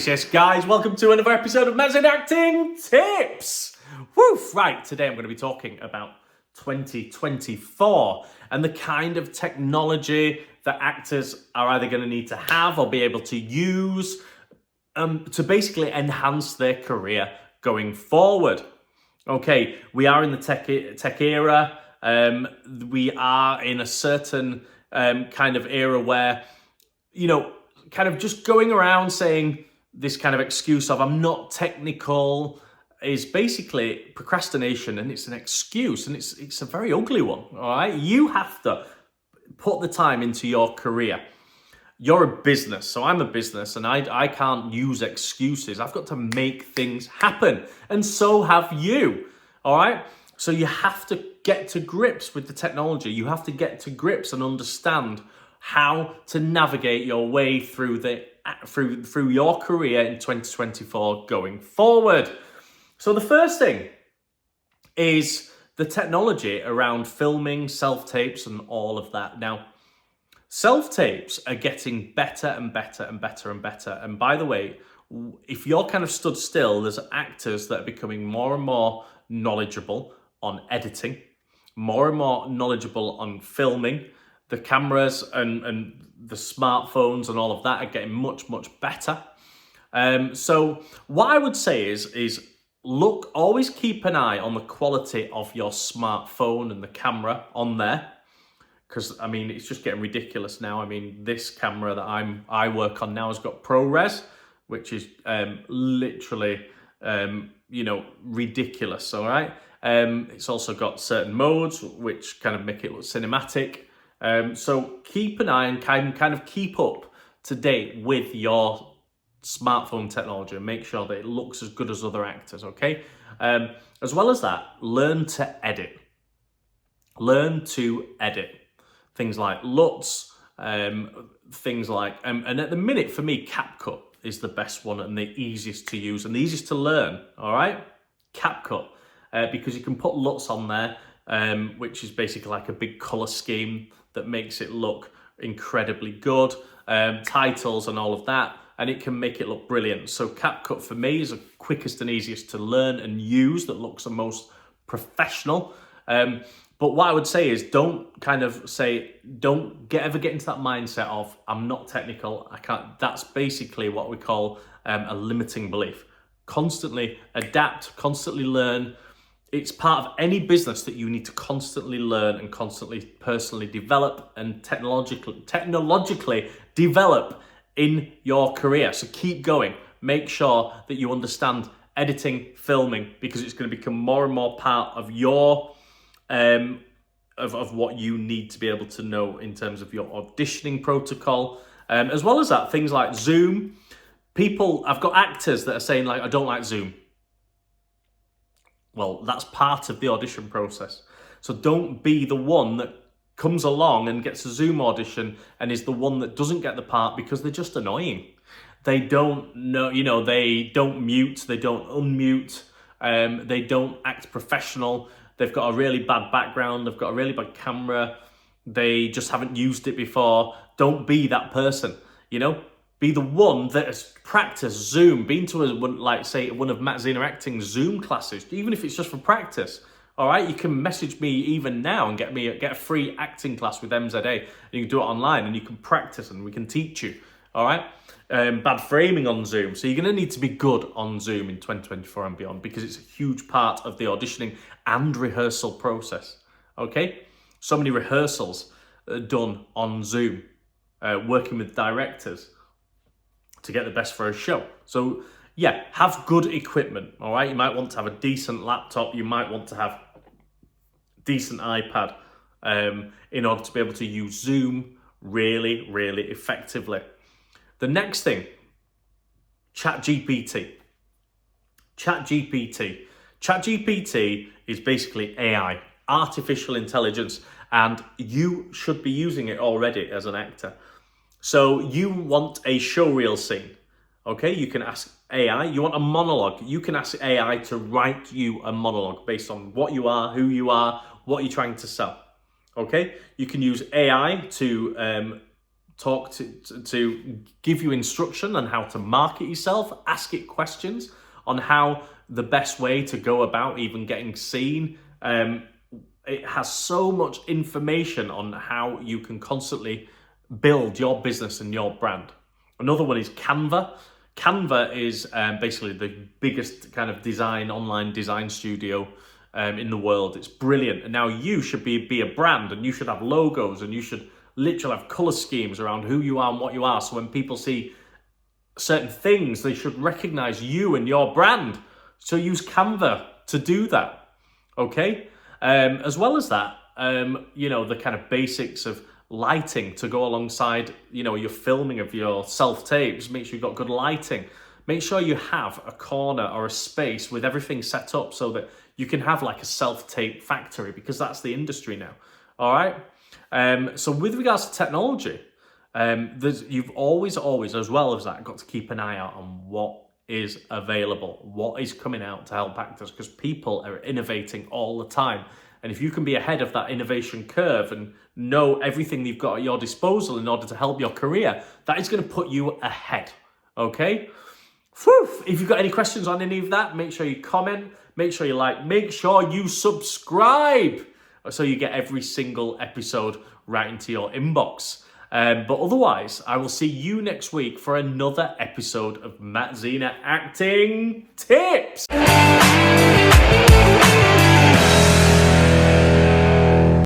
Yes, guys, welcome to another episode of Mazzin Acting Tips. Woof! Right, today I'm going to be talking about 2024 and the kind of technology that actors are either going to need to have or be able to use to basically enhance their career going forward. Okay, we are in the tech era. We are in a certain kind of era where, kind of just going around saying this kind of excuse of I'm not technical is basically procrastination, and it's an excuse, and it's a very ugly one, all right? You have to put the time into your career. You're a business, so I'm a business, and I can't use excuses. I've got to make things happen, and so have you, all right? So you have to get to grips with the technology. You have to get to grips and understand how to navigate your way through through your career in 2024 going forward. So the first thing is the technology around filming, self-tapes, and all of that. Now, self-tapes are getting better and better and better and better. And by the way, if you're kind of stood still, there's actors that are becoming more and more knowledgeable on editing, more and more knowledgeable on filming. The cameras and the smartphones and all of that are getting much, much better. So what I would say is always keep an eye on the quality of your smartphone and the camera on there. Because, I mean, it's just getting ridiculous now. I mean, this camera that I work on now has got ProRes, which is literally, ridiculous, all right? It's also got certain modes, which kind of make it look cinematic. So keep an eye and kind of keep up to date with your smartphone technology and make sure that it looks as good as other actors, okay? As well as that, learn to edit. Learn to edit. Things like LUTs, things like, and at the minute for me, CapCut is the best one and the easiest to use and the easiest to learn, all right? CapCut, because you can put LUTs on there, which is basically like a big color scheme that makes it look incredibly good, titles and all of that, and it can make it look brilliant. So CapCut for me is the quickest and easiest to learn and use, that looks the most professional. But what I would say is don't ever get into that mindset of I'm not technical, I can't. That's basically what we call a limiting belief. Constantly adapt, constantly learn. It's part of any business that you need to constantly learn and constantly personally develop and technologically develop in your career. So keep going. Make sure that you understand editing, filming, because it's going to become more and more part of your of what you need to be able to know in terms of your auditioning protocol. As well as that, things like Zoom. I've got actors that are saying like, I don't like Zoom. Well, that's part of the audition process. So don't be the one that comes along and gets a Zoom audition and is the one that doesn't get the part because they're just annoying. They don't know, they don't mute, they don't unmute, they don't act professional. They've got a really bad background, they've got a really bad camera, they just haven't used it before. Don't be that person, Be the one that has practiced Zoom, been to one of Matt Zena Acting's Zoom classes, even if it's just for practice. All right, you can message me even now and get a free acting class with MZA, and you can do it online and you can practice and we can teach you. All right, bad framing on Zoom, so you're going to need to be good on Zoom in 2024 and beyond because it's a huge part of the auditioning and rehearsal process. Okay, so many rehearsals done on Zoom, working with directors to get the best for a show. So yeah, have good equipment, all right? You might want to have a decent laptop, you might want to have decent iPad in order to be able to use Zoom really, really effectively. The next thing, ChatGPT. ChatGPT is basically AI, artificial intelligence, and you should be using it already as an actor. So you want a showreel scene, okay? You can ask AI, you want a monologue, you can ask AI to write you a monologue based on what you are, who you are, what you're trying to sell, okay? You can use AI to talk to give you instruction on how to market yourself, ask it questions on how the best way to go about even getting seen. It has so much information on how you can constantly build your business and your brand. Another one is Canva. Canva is basically the biggest kind of online design studio in the world. It's brilliant. And now you should be a brand, and you should have logos, and you should literally have color schemes around who you are and what you are. So when people see certain things, they should recognize you and your brand. So use Canva to do that. Okay? As well as that, the kind of basics of lighting to go alongside, your filming of your self-tapes. Make sure you've got good lighting. Make sure you have a corner or a space with everything set up so that you can have like a self-tape factory, because that's the industry now. All right. So with regards to technology, you've always, as well as that, got to keep an eye out on what is available, what is coming out to help actors, because people are innovating all the time. And if you can be ahead of that innovation curve and know everything you've got at your disposal in order to help your career, that is going to put you ahead. Okay? Whew. If you've got any questions on any of that, make sure you comment, make sure you like, make sure you subscribe so you get every single episode right into your inbox. But otherwise, I will see you next week for another episode of Matt Zena Acting Tips.